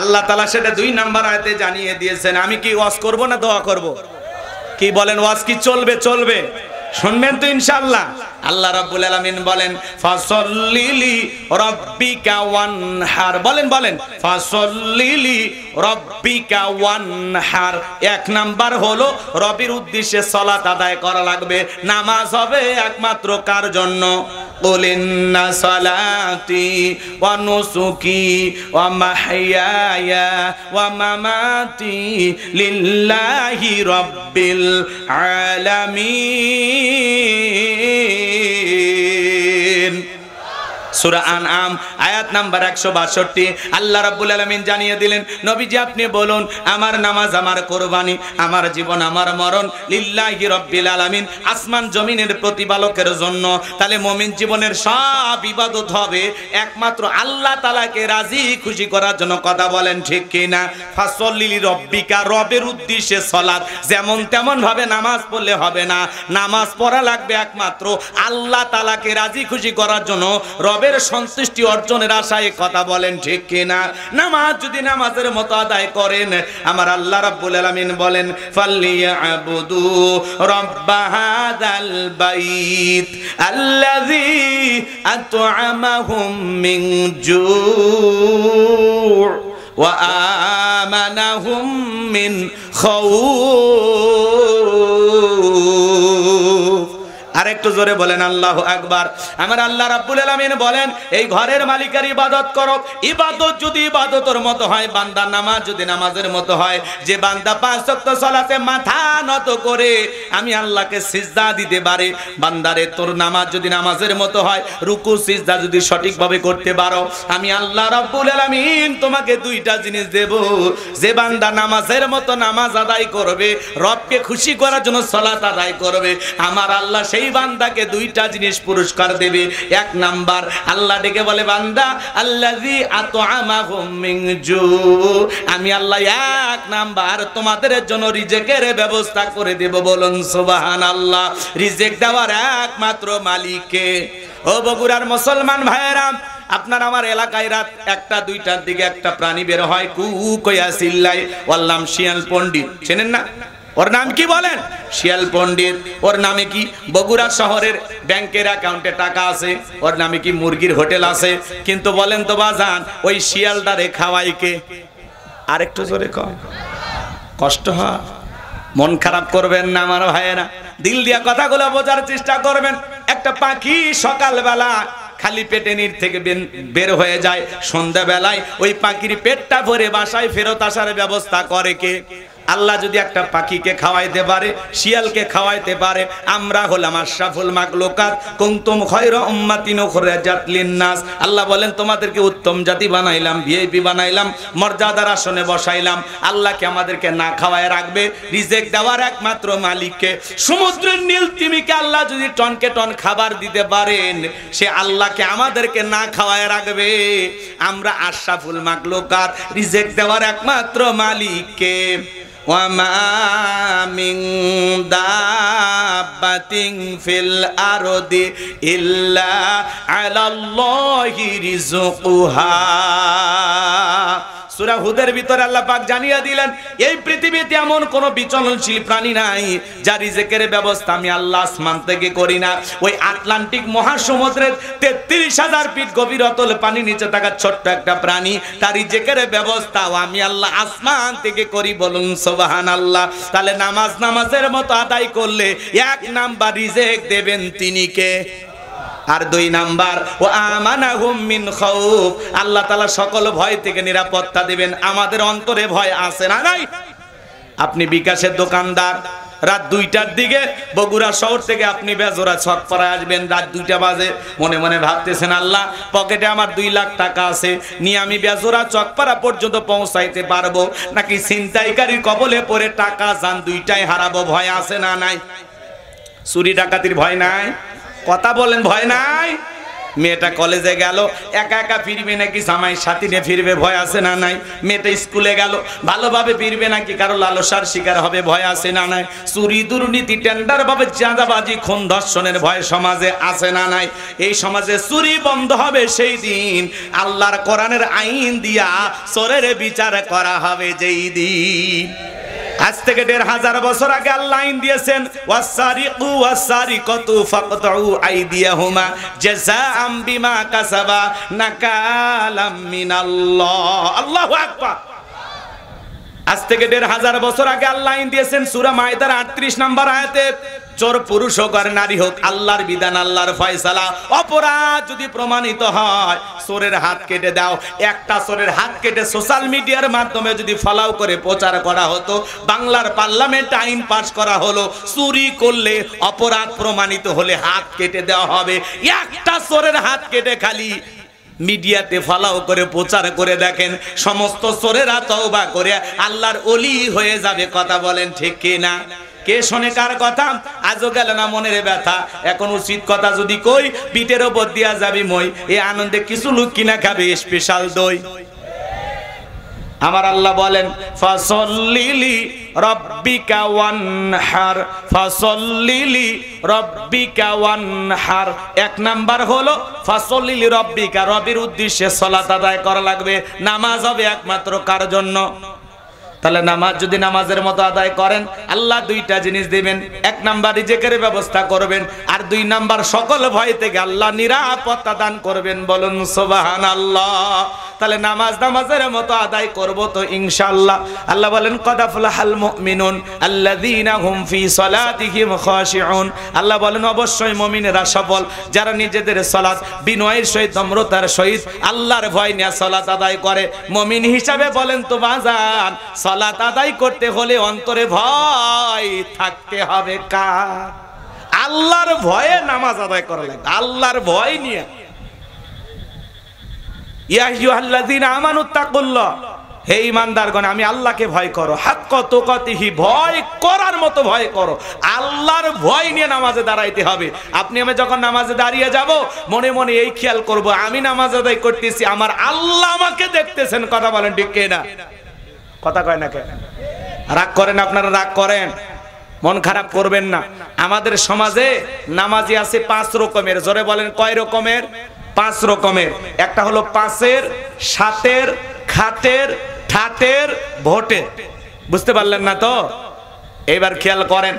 আল্লাহ তাআলা সেটা 2 নাম্বার আয়াতে জানিয়ে দিয়েছেন। আমি কি ওয়াজ করব না দোয়া করব? কি বলেন? ওয়াজ কি চলবে? চলবে। শুনবেন তো ইনশাআল্লাহ? আল্লাহ রাব্বুল আলামিন বলেন ফাসাল্লিলি রাব্বিকা ওয়ানহার। বলেন বলেন ফাসাল্লিলি রাব্বিকা ওয়ানহার। 1 নাম্বার হলো রবের উদ্দেশ্যে সালাত আদায় করা লাগবে। নামাজ হবে একমাত্র কার জন্য? قل إن صلاتي ونسكي ومحياي ومماتي لله رب العالمين। সূরা আনআম আয়াত নাম্বার 162। আল্লাহ রাব্বুল আলামিন জানিয়ে দিলেন, নবীজি আপনি বলুন, আমার নামাজ, আমার কুরবানি, আমার জীবন, আমার মরণ লিল্লাহি রাব্বিল আলামিন, আসমান জমিনের প্রতিপালকের জন্য। তাহলে মুমিন জীবনের সব ইবাদত হবে একমাত্র আল্লাহ তাআলাকে রাজি খুশি করার জন্য। কথা বলেন ঠিক কি না? ফাসল্লি লিরাব্বিকা, রবের উদ্দেশ্যে সালাত। যেমন তেমন ভাবে নামাজ পড়লে হবে না, নামাজ পড়া লাগবে একমাত্র আল্লাহ তাআলাকে রাজি খুশি করার জন্য, রবের সন্তুষ্টি অর্জনের আশায়। কথা বলেন ঠিক কিনা? নামাজ যদি নামাজের মতো আদায় করেন, আমার আল্লাহ রাব্বুল আলামিন বলেন, ফালিয়াবুদু রাব্বা হাযাল বাইত আল্লাযী আত'আমাহুম মিন জু' ওয়া আমানাহুম মিন খাউফ। আরেকটু জোরে বলেন আল্লাহু আকবার। আমার আল্লাহ রাব্বুল আলামিন বলেন, এই ঘরের মালিকের ইবাদত করো। ইবাদত যদি ইবাদতের মতো হয়, বান্দার নামাজ যদি নামাজের মতো হয়, যে বান্দা 5 ওয়াক্ত সালাতে মাথা নত করে আমি আল্লাহকে সিজদা দিতে পারে, বান্দারে তোর নামাজ যদি নামাজের মতো হয়, রুকু সিজদা যদি সঠিকভাবে করতে পারো, আমি আল্লাহ রাব্বুল আলামিন তোমাকে দুইটা জিনিস দেব। যে বান্দা নামাজের মতো নামাজ আদায় করবে, রবকে খুশি করার জন্য সালাত আদায় করবে, আমার আল্লাহ সেই বান্দাকে দুইটা জিনিস পুরস্কার দেবে। এক নাম্বার, আল্লাহ ডেকে বলে, বান্দা আল্লাযী আত'আমাহুম মিন জু', আমি আল্লাহ এক নাম্বার তোমাদের জন্য রিজিকের ব্যবস্থা করে দেব। বলুন সুবহানাল্লাহ। রিজিক দেওয়ার একমাত্র মালিক কে? ও বগুড়ার মুসলমান ভাইয়েরা, আপনার আমার এলাকায় রাত 1-2টার দিকে একটা প্রাণী বের হয়, কু কইয়া চিল্লায়, ওর নাম শিয়াল পণ্ডিত। চেনেন না? ওর নাম কি বলেন? শিয়াল পণ্ডিত। ওর নামে কি বগুড়া শহরের ব্যাংকের অ্যাকাউন্টে টাকা আছে, ওর নামে কি মুরগির হোটেল আছে। কিন্তু বলেন তো বাজান, ওই শিয়ালটারে খাওয়াই কে? আরেকটু জোরে কম, কষ্ট হয়। মন খারাপ করবেন না আমার ভাইয়েরা, দিল দিয়া কথাগুলো বোঝার চেষ্টা করবেন। একটা পাখি সকালবেলা খালি পেটে নির থেকে বের হয়ে যায়, সন্ধ্যাবেলায় ওই পাখির পেটটা ভরে বাসায় ফেরত আসার ব্যবস্থা করে কে? আল্লাহ যদি একটা পাখিকে খাওয়াইতে পারে, শিয়ালকে খাওয়াইতে পারে, আমরা হলাম আশরাফুল মাখলুকাত, কুনতুম খায়রা উম্মাতিন উখরিজাত লিন-নাস। আল্লাহ বলেন, তোমাদেরকে উত্তম জাতি বানাইলাম, ভিআইপি বানাইলাম, মর্যাদার আসনে বসাইলাম। আল্লাহকে আমাদেরকে না খাওয়ায় রাখবে? রিজিক দেওয়ার একমাত্র মালিককে। সমুদ্রের নীল তিমিকে আল্লাহ যদি টনকে টন খাবার দিতে পারেন, সে আল্লাহকে আমাদেরকে না খাওয়ায় রাখবে? আমরা আশরাফুল মাখলুকাত, রিজিক দেওয়ার একমাত্র মালিককে। ওয়ামা মিন দাব্বাতিন ফিল আরদি ইল্লা আলাল্লাহি রিজকুহা। সূরা হুদের ভিতরে আল্লাহ পাক জানিয়ে দিলেন, এই পৃথিবীতে এমন কোন বিচলনশীল প্রাণী নাই যার রিজিকের ব্যবস্থা আমি আল্লাহ আসমান থেকে করি না। ওই আটলান্টিক মহাসমুদ্রের 33,000 ফিট গভীর অতল পানি নিচে থাকা ছোট্ট একটা প্রাণী, তার রিজিকের ব্যবস্থাও আমি আল্লাহ আসমান থেকে করি। বলুন সুবহানাল্লাহ। তাহলে নামাজ নামাজের মতো আদায় করলে 1 নাম্বার রিজিক দেবেন তিনি কে? আর 2 নাম্বার, ও আমানাহুম মিন খাউফ, আল্লাহ তাআলা সকল ভয় থেকে নিরাপত্তা দিবেন। আমাদের অন্তরে ভয় আছে না নাই? আপনি বিকাশের দোকানদার, রাত 2টার দিকে বগুড়া শহর থেকে আপনি বেজোরা ছকপাড়ায় আসবেন, রাত 2টা বাজে, মনে মনে ভাবতেছেন, আল্লাহ পকেটে আমার 2 লাখ টাকা আছে, নিয়ে আমি বেজোরা চকপাড়া পর্যন্ত পৌঁছাইতে পারবো নাকি ছিনতাইকারীর কবলে পড়ে টাকা জান 2টাই হারাবো? ভয় আছে না নাই? চুরি ডাকাতির ভয় নাই? কথা বলেন, ভয় নাই? মেয়েটা কলেজে গেল, একা একা ফিরবে নাকি জামাই সাথী নিয়ে ফিরবে? ভয় আছে না নাই? মেয়েটা স্কুলে গেল, ভালোভাবে ফিরবে নাকি কারো লালসার শিকার হবে? ভয় আছে না নাই? চুরি দুর্নীতি টেন্ডার ভাবে চাঁদাবাজি খুন ধর্ষণের ভয় সমাজে আছে না নাই? এই সমাজে চুরি বন্ধ হবে সেই দিন আল্লাহর কোরআনের আইন দিয়া চোরের বিচার করা হবে যেই দিন। আজ থেকে 1,500 বছর আগে আল্লাহ আইন দিয়েছেন, ওয়াসারিকু ওয়াসারিকাতু ফাকতাউ আইদিয়াহুমা জাযাআম বিমা কাসাবা নাকালাম মিনাল্লাহ। আল্লাহু আকবার। আজ থেকে 1,500 বছর আগে আল্লাহ আইন দিয়েছেন। সূরা মাইদার 38 নম্বর আয়াতে চোর পুরুষ হোক আর নারী হোক, আল্লাহর বিধান, আল্লাহর ফয়সালা। অপরাধ যদি প্রমাণিত হয় চোরের হাত কেটে দাও। একটা চোরের হাত কেটে সোশ্যাল মিডিয়ার মাধ্যমে যদি ফলাও করে প্রচার করা হতো, বাংলার পার্লামেন্টে আইন পাস করা হলো, চুরি করলে অপরাধ প্রমাণিত হলে হাত কেটে দেওয়া হবে। একটা চোরের হাত কেটে খালি মিডিয়াতে ফলাও করে প্রচার করে দেখেন, সমস্ত চোরেরা তওবা করে আল্লাহর ওলি হয়ে যাবে। কথা বলেন ঠিক কি না? কে শোনে কার কথা? আজও গেল না মনের ব্যথা। এখন উচিত কথা যদি কই, পিঠের ওপর দিয়া যাবি মই। এই আনন্দে কিছু লোক কিনা খাবে স্পেশাল দই। আমার আল্লাহ বলেন ফাসল্লিলি রব্বিকা ওয়ানহার, ফাসল্লিলি রব্বিকা ওয়ানহার। এক নাম্বার হলো ফাসল্লিলি রব্বিকা, রবের উদ্দেশ্যে সালাত আদায় করা লাগবে। নামাজ হবে একমাত্র কার জন্য? তাহলে নামাজ যদি নামাজের মতো আদায় করেন, আল্লাহ দুইটা জিনিস দিবেন। এক নাম্বার রিজিকের ব্যবস্থা করবেন, আর দুই নাম্বার সকল ভয় থেকে আল্লাহ নিরাপত্তা দান করবেন। বলুন সুবহানাল্লাহ। তাহলে নামাজ নামাজের মতো আদায় করব তো ইনশাআল্লাহ। আল্লাহ বলেন কদ আফলাহাল মুমিনুন আল্লাযীনা হুম ফি সালাতিহিম খাশিউন। আল্লাহ বলেন অবশ্যই মুমিনেরা সফল, যারা নিজেদের সালাত বিনয়ের সহিত, নম্রতার সহিত, আল্লাহর ভয় নিয়ে সালাত আদায় করে। মুমিন হিসাবে বলেন তো বাজান, সালাত আদায় করতে হলে অন্তরে ভয় থাকতে হবে কার? আল্লাহর ভয়ে নামাজ আদায় করা লাগবে, আল্লাহর ভয় নিয়ে। ইয়া আইয়ুহাল্লাযীনা আমানুত্তাকুল্লাহ, হে ঈমানদারগণ আমি আল্লাহকে ভয় করো। হাক্কা তুকাতিহি, ভয় করার মতো ভয় করো। আল্লাহর ভয় নিয়ে নামাজে দাঁড়াইতে হবে। আপনি আমি যখন নামাজে দাঁড়িয়ে যাব, মনে মনে এই খেয়াল করব, আমি নামাজ আদায় করতেছি, আমার আল্লাহ আমাকে দেখতেছেন। কথা বলেন ঠিক কি না? কথা কয় না কেন? রাগ করেন আপনারা, রাগ করেন, মন খারাপ করবেন না। আমাদের সমাজে নামাজি আছে 5 রকমের। জোরে বলেন কয় রকমের? 5 রকমের। একটা হলো 5-এর, 7-এর, খাটের, ঠাটের, ভোটের। বুঝতে পারলেন না তো? এবার খেয়াল করেন,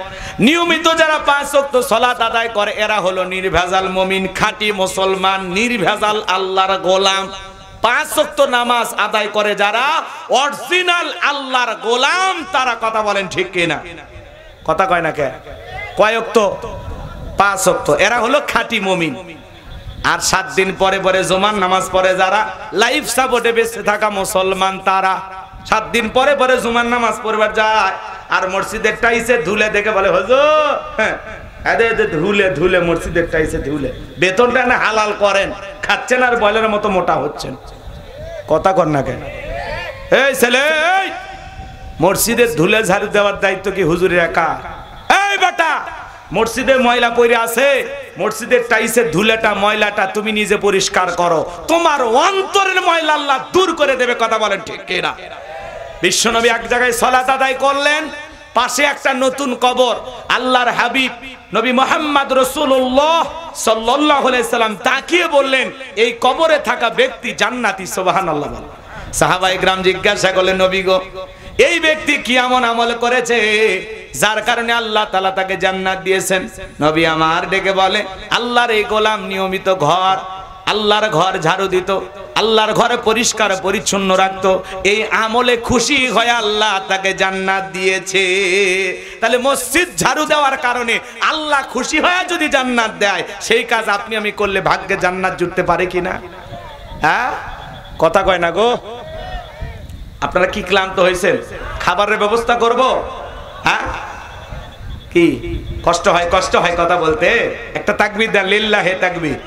নিয়মিত যারা 5 ওয়াক্ত সালাত আদায় করে এরা হলো নির্ভেজাল মুমিন, খাঁটি মুসলমান, নির্ভেজাল আল্লাহর গোলাম। 5 ওয়াক্ত নামাজ আদায় করে যারা অরিজিনাল আল্লাহর গোলাম, তারা কথা বলেন ঠিক কিনা? কথা কয় না কে? কয় ওয়াক্ত? 5 ওয়াক্ত। এরা হলো খাঁটি মুমিন। আর 7 দিন পরে পরে জুমার নামাজ পড়ে যারা, লাইফ সাপোর্টে বেঁচে থাকা মুসলমান, তারা 7 দিন পরে পরে জুমার নামাজ পড়বার যায়, আর মসজিদের টাইসে ধুলে দেখে বলে হুজুর, হ্যাঁ ধুলে ধুলে মসজিদের টাইসে ধুলে, বেতনটা না হালাল করেন, খাচ্ছেন আর বয়লারের মতো মোটা হচ্ছেন। কথা কর না কেন? এই ছেলে, মসজিদের ধুলে ঝাড়ু দেওয়ার দায়িত্ব কি হুজুরের একা? এই বেটা, মসজিদে ময়লা পড়ে আছে, মসজিদের টাইসের ধুলেটা ময়লাটা তুমি নিজে পরিষ্কার করো, তোমার অন্তরের ময়লা আল্লাহ দূর করে দেবে। কথা বলেন ঠিক কিনা? বিশ্বনবী এক জায়গায় সালাত আদায় করলেন, পাশে একটা নতুন কবর। আল্লাহর হাবিব নবী মুহাম্মদ রাসূলুল্লাহ সাল্লাল্লাহু আলাইহি সাল্লাম তাকিয়ে বললেন, এই কবরে থাকা ব্যক্তি জান্নাতি। সুবহানাল্লাহ। সাহাবায়ে কেরাম জিজ্ঞাসা করলেন, নবী গো, এই ব্যক্তি কি এমন আমল করেছে যার কারণে আল্লাহ তাআলা তাকে জান্নাত দিয়েছেন? নবী আমার ডেকে বলে, আল্লাহর এই গোলাম নিয়মিত আল্লাহর ঘর ঝাড়ু দিত, আল্লাহর ঘরে পরিষ্কার পরিচ্ছন্ন রাখতো, এই আমলে খুশি হয়ে আল্লাহ তাকে জান্নাত দিয়েছে। তাহলে মসজিদ ঝাড়ু দেওয়ার কারণে আল্লাহ খুশি হয়ে যদি জান্নাত দেয়, সেই কাজ আপনি আমি করলে ভাগ্যে জান্নাত জুটতে পারে কিনা? হ্যাঁ, কথা কয় না গো? আপনারা কি ক্লান্ত হয়েছেন? খাবারের ব্যবস্থা করব? হ্যাঁ, কি কষ্ট হয়? কষ্ট হয় কথা বলতে? একটা তাকবীর দেন, লিল্লাহে তাকবীর।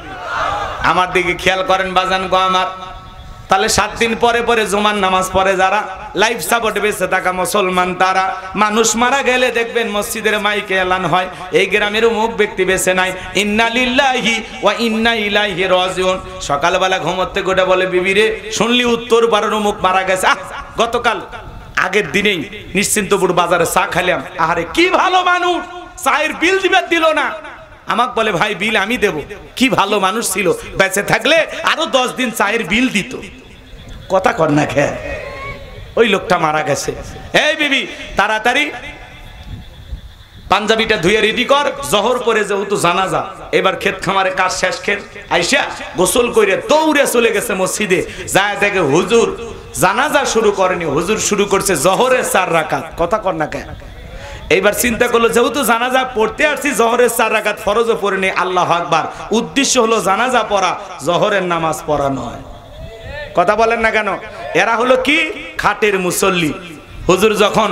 আমার দিকে খেয়াল করেন বাজান গো আমার। তাহলে 7 দিন পরে পরে জুমার নামাজ পড়ে যারা, লাইফ সাপোর্টে বেঁচে থাকা মুসলমান, তারা মানুষ মারা গেলে দেখবেন মসজিদের মাইকে এলান হয়, এই গ্রামের অমুক ব্যক্তি বেঁচে নাই, ইন্না লিল্লাহি ওয়া ইন্না ইলাইহি রাজিউন। সকালবেলা ঘুমোতে গোটা বলে, বিবি রে শুনলি উত্তর পাড়ার অমুক মারা গেছে। গতকাল আগের দিনেই নিশ্চিন্তপুর বাজারে চা খাইলাম, আরে কি ভালো মানুষ, চায়ের বিল দিবার দিল না। আমাকে বলে, ভাই বিল আমি দেব। কি ভালো মানুষ ছিল, বেঁচে থাকলে আরো 10 দিন চায়ের বিল দিত। কথা কর না খেয়ে, ওই লোকটা মারা গেছে। এই বিবি তাড়াতাড়ি পাঞ্জাবিটা ধুয়ে রেডি কর, জহর পরে যেহেতু জানাজা, এবার ক্ষেত খামারে কাজ শেষ, ক্ষেত আইসা গোসল করে দৌড়ে চলে গেছে মসজিদে। যায় দেখে হুজুর জানাজা শুরু করেনি, হুজুর শুরু করছে জহরের 4 রাকাত। কথা কর না কেন? এইবার চিন্তা করলো যেহেতু জানাজা পড়তে আসছি, জহরের 4 রাকাত ফরজও পড়ে নেই, আল্লাহু আকবার। উদ্দেশ্য হলো জানাজা পড়া, জহরের নামাজ পড়া নয়। কথা বলেন না কেন? এরা হলো কি খাটের মুসল্লি। হুজুর যখন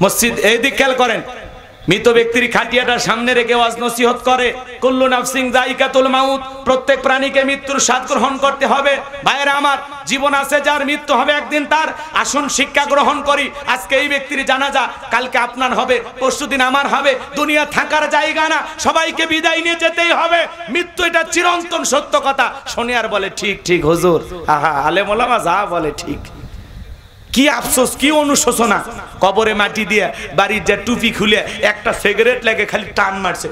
মসজিদ, এই দিক খেয়াল করেন, মৃত ব্যক্তির খাটিয়াটা সামনে রেখে ওয়াজ নসিহত করে, কুল্লু নাফসিন যায়িকাতুল মাউত, প্রত্যেক প্রাণীকে মৃত্যুর স্বাদ গ্রহণ করতে হবে। ভাইয়েরা আমার, জীবন আছে যার, মৃত্যু হবে একদিন তার। আসুন শিক্ষা গ্রহণ করি। আজকে এই ব্যক্তির জানাজা, কালকে আপনার হবে, পরশুদিন আমার হবে। দুনিয়া থাকার জায়গা না, সবাইকে বিদায় নিয়ে যেতেই হবে। মৃত্যু এটা চিরন্তন সত্য কথা। শুনে আর বলে ঠিক ঠিক হুজুর, আহা আলেম ওলামা যা বলে ঠিক। কি আফসোস, কি অনুশোচনা। কবরে মাটি দিয়ে বাড়ির যে টুপি খুলে একটা সিগারেট লাগে খালি টান মারছে,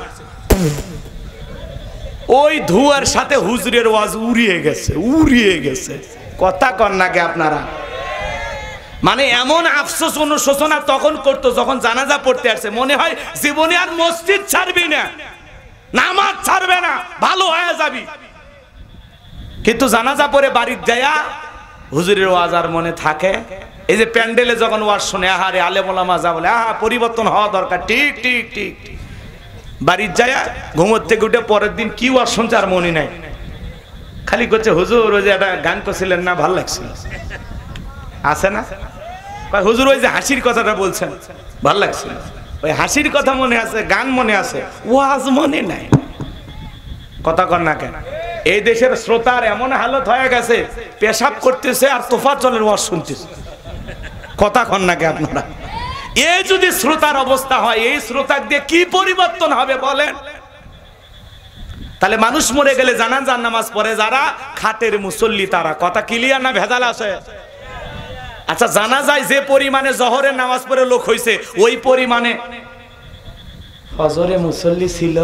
ওই ধোঁয়ার সাথে হুজুরের ওয়াজ উড়িয়ে গেছে, উড়িয়ে গেছে। কথা কন নাকি আপনারা? মানে এমন আফসোস অনুশোচনা তখন করতো যখন জানাজা পড়তে আসছে, মনে হয় জীবনে আর মসজিদ ছাড়বি না, নামাজ ছাড়বে না, ভালো হয়ে যাবি। কিন্তু জানাজা পড়ে বাড়ির যায়া হুজুরের ওয়াজ আর মনে থাকে। এই যে প্যান্ডেলে যখন ওয়াজ শুনে, আহারে আলেম ওলামা যা বলে, আহা পরিবর্তন হওয়া দরকার, ঠিক ঠিক ঠিক। বাড়ির যায়া ঘুমোর থেকে উঠে পরের দিন কি ওয়াজ শুনছে আর মনে নাই, খালি করছে হুজুর ওই যে একটা গান করছিলেন না, ভাল লাগছিল। আছে না হুজুর ওই যে হাসির কথাটা বলছেন, ভাল লাগছিল, ওই হাসির কথা মনে আছে, গান মনে আছে, ওয়াজ মনে নাই। কথা কর না কেন? এই দেশের শ্রোতার এমন হালত হয়ে গেছে, পেশাব করতেছে আর তোফাজ্জলের ওয়াজ শুনতেছে। কথা কন নাকি আপনারা? এই যদি শ্রোতার অবস্থা হয়, এই শ্রোতা দিয়ে কি পরিবর্তন হবে বলেন? তাহলে মানুষ মরে গেলে জানাজার নামাজ পড়ে যারা, খাটের মুসল্লি তারা। কথা ক্লিয়ার না ভেজাল আছে? আচ্ছা, জানাজায় যে পরিমাণে জহরের নামাজ পড়ে লোক হইছে, ওই পরিমাণে ফজরে মুসল্লি ছিল?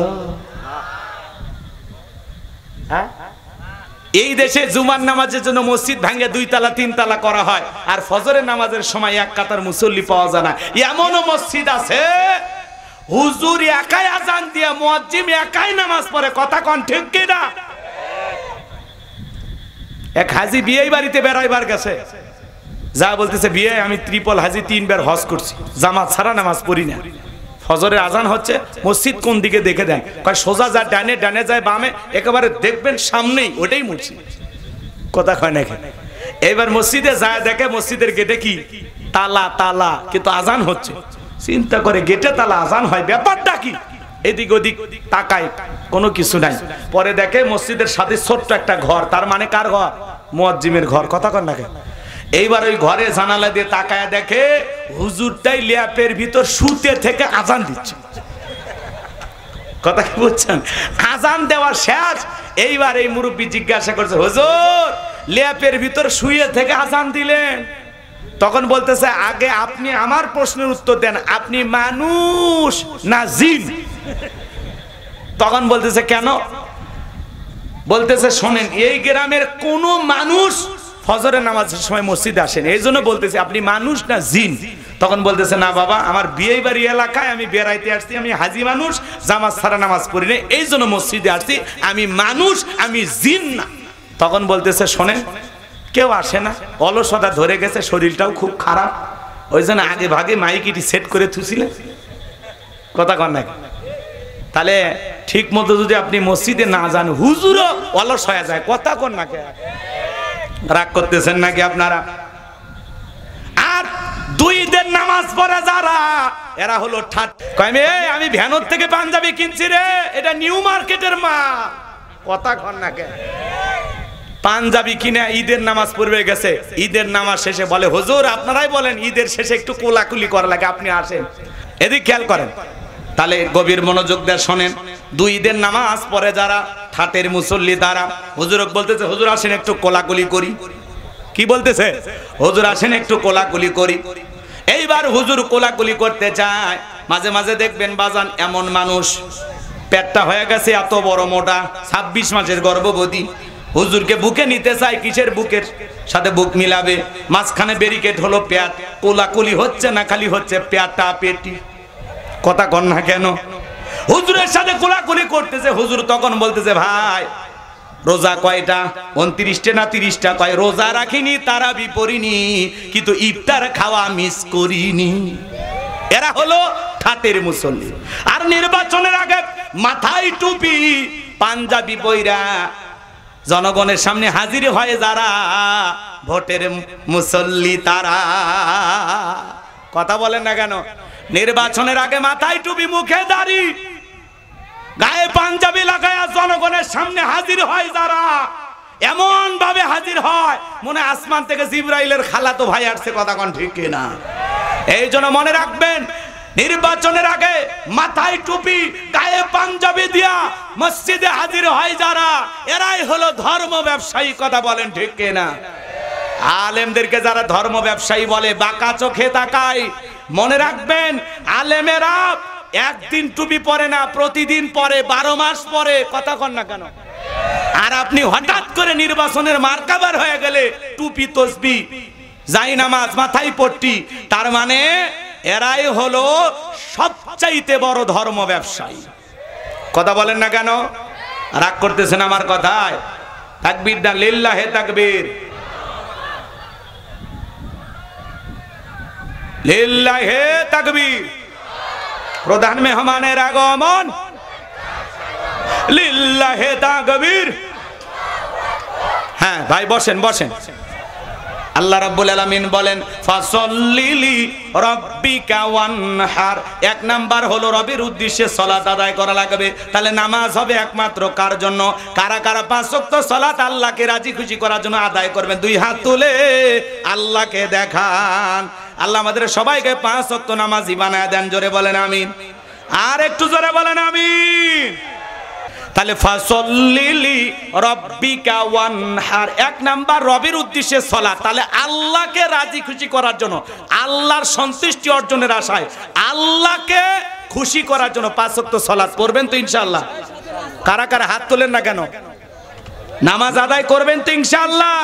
এই দেশে জুমার নামাজের জন্য মসজিদ ভাঙে 2 তালা 3 তালা করা হয়, আর ফজরের নামাজের সময় এক কাতার মুসল্লি পাওয়া যায় না। এমনও মসজিদ আছে হুজুর একাই আজান দিয়ে, মুয়াজ্জিম একাই নামাজ পড়ে। কথা কন ঠিক কি না? এক হাজি বিয়ে বাড়িতে বেড়াইবার গেছে, যা বলতেছে, বিয়ে আমি ট্রিপল হাজি 3 বার হজ করছি, জামাত ছাড়া নামাজ পড়ি না। ফজরের আজান হচ্ছে, মসজিদ কোন দিকে দেখে দেন? কয় সোজা যা ডানে, ডানে যায় বামে, একেবারে দেখবেন সামনেই, ওটাই মসজিদ। কথা কয় নাকি? এইবার মসজিদে যায়, দেখে মসজিদের গেটে কি তালা, তালা, কিন্তু আজান হচ্ছে। চিন্তা করে গেটে তালা, আজান হয়, ব্যাপারটা কি? এদিক ওদিক তাকায়, কোনো কিছু নাই। পরে দেখে মসজিদের সাথে ছোট্ট একটা ঘর, তার মানে কার ঘর? মুয়াজ্জিমের ঘর। কথা কয় নাকি? এইবার ওই ঘরে জানালা দিয়ে তাকায় দেখে হুজুরটাই ল্যাপের ভিতর শুতে থেকে আজান দিচ্ছে। কথা কি বুঝছেন? আজান দেওয়া শেষ। এইবার এই মুরব্বী জিজ্ঞাসা করছে, হুজুর ল্যাপের ভিতর শুয়ে থেকে আজান দিলেন? তখন বলতেছে, আগে আপনি আমার প্রশ্নের উত্তর দেন, আপনি মানুষ না জিন? তখন বলতেছে, কেন? বলতেছে, শোনেন, এই গ্রামের কোন মানুষ ফজরের নামাজের সময় মসজিদে আসেন, এই জন্য বলতেছি আপনি মানুষ না জিন? তখন বলতেছে, না বাবা, আমার বিয়ে বাড়ি এলাকায় আমি বেড়াইতে আসছি, আমি হাজি মানুষ, জামাত ছাড়া নামাজ পড়ি না, এই জন্য মসজিদে আসছি, আমি মানুষ, আমি জিন না। তখন বলতেছে, শোনেন, কেউ আসে না, অলসতা ধরে গেছে, শরীরটাও খুব খারাপ, ওই জন্য আগে ভাগে মাইকিটি সেট করে থুছিলেন। কথা কন নাকি? তাহলে ঠিক মতো যদি আপনি মসজিদে না যান, হুজুরও অলস হয়ে যায়। কথা কন নাকি? রাগ করতেছেন নাকি আপনারা? আর 2 দিন নামাজ পড়ে যারা, এরা হলো ঠাট। আমি ভ্যানোর থেকে পাঞ্জাবি কিনছি রে, এটা নিউ মার্কেটের মাল। কথা কন নাকি? পাঞ্জাবি কিনে ঈদের নামাজ পড়বে গেছে, ঈদের নামাজ শেষে বলে, হুজুর আপনারাই বলেন ঈদের শেষে একটু কোলাকুলি করা লাগে, আপনি আসেন। এদিক খেয়াল করেন। তাহলে গভীর মনোযোগ দিয়ে শোনেন, 2 ঈদের নামাজ পড়ে যারা, ঠাটের মুসল্লি তারা, হুজুরক বলতেছে, হুজুর আসেন একটু কোলাকুলি করি। কি বলতেছে? হুজুর আসেন একটু কোলাকুলি করি। এইবার হুজুর কোলাকুলি করতে চায়, মাঝে মাঝে দেখবেন বাজান এমন মানুষ পেটটা হয়ে গেছে এত বড় মোটা, 26 মাসের গর্ভবতী, হুজুরকে বুকে নিতে চায়, কিসের বুকের সাথে বুক মিলাবে, মাঝখানে ব্যারিকেড হলো পেট, কোলাকুলি হচ্ছে না, খালি হচ্ছে পেটা পেটি। কথা কন না কেন? হুজুরের সাথে কোলাকুলি করতেছে। হুজুর তখন বলতেছে, ভাই রোজা কয়টা? 29টা না 30টা? কয় রোজা রাখিনি, তারাবি পড়িনি, কিন্তু ইফতার খাওয়া মিস করিনি। এরা হলো ঠাটের মুসল্লি। আর নির্বাচনের আগে মাথায় টুপি পাঞ্জাবি পইরা জনগণের সামনে হাজির হয় যারা, ভোটের মুসল্লি তারা। কথা বলেন না কেন? নির্বাচনের আগে মাথায় টুপি, মুখে দাড়ি, গায়ে পাঞ্জাবি লাগায়া জনগণের সামনে হাজির হয় যারা, এমন ভাবে হাজির হয় মনে আসমান থেকে জিবরাইলের খালাতো ভাই আসছে। কথা কোন ঠিক কিনা? এই জন্য মনে রাখবেন, নির্বাচনের আগে মাথায় টুপি, গায়ে পাঞ্জাবি দিয়া মসজিদে হাজির হয় যারা, এরাই হলো ধর্ম ব্যবসায়ী। কথা বলেন ঠিক কিনা? আলেমদেরকে যারা ধর্ম ব্যবসায়ী বলে বাঁকা চোখে তাকায়। মনে রাখবেন, আলেমেরা একদিন টুপি পরে না, প্রতিদিন পরে, 12 মাস পরে। কথা কন না কেন? আর আপনি হঠাৎ করে নির্বাচনের মার্কাবার হয়ে গেলে টুপি, তসবি, যাই নামাজ, মাথায় পট্টি, তার মানে এরাই হলো সবচাইতে বড় ধর্ম ব্যবসায়ী। কথা বলেন না কেন? রাগ করতেছেন আমার কথায়? তাকবীর না, লিল্লাহে তাকবীর, লিল্লাহে তাকবীর। প্রধান মেহমানের আগমন, লিল্লাহে তাকবীর। হ্যাঁ ভাই, বসেন বসেন। আল্লাহ রাব্বুল আলামিন বলেন, ফাসাল্লি রাব্বিকা ওয়ানহার। এক নাম্বার হলো রবের উদ্দেশ্যে সালাত আদায় করা লাগবে। তাহলে নামাজ হবে একমাত্র কার জন্য? কারা কারা 5 ওয়াক্ত সালাত আল্লাহকে রাজি খুশি করার জন্য আদায় করবেন? 2 হাত তুলে আল্লাহকে দেখান। আল্লাহ আমাদের সবাইকে 5 ওয়াক্ত নামাজি বানায় দেন। জোরে বলেন আমিন। আর একটু জোরে বলেন আমিন। তাহলে ফাসাল্লি রাব্বিকা ওয়ানহার, এক নাম্বার রবের উদ্দেশ্যে সালাত। তাহলে আল্লাহকে রাজি খুশি করার জন্য, আল্লাহর সন্তুষ্টি অর্জনের আশায়, আল্লাহকে খুশি করার জন্য 5 ওয়াক্ত সালাত পড়বেন তো ইনশাআল্লাহ? কারা কারা হাত তোলেন না কেন? নামাজ আদায় করবেন তো ইনশাআল্লাহ?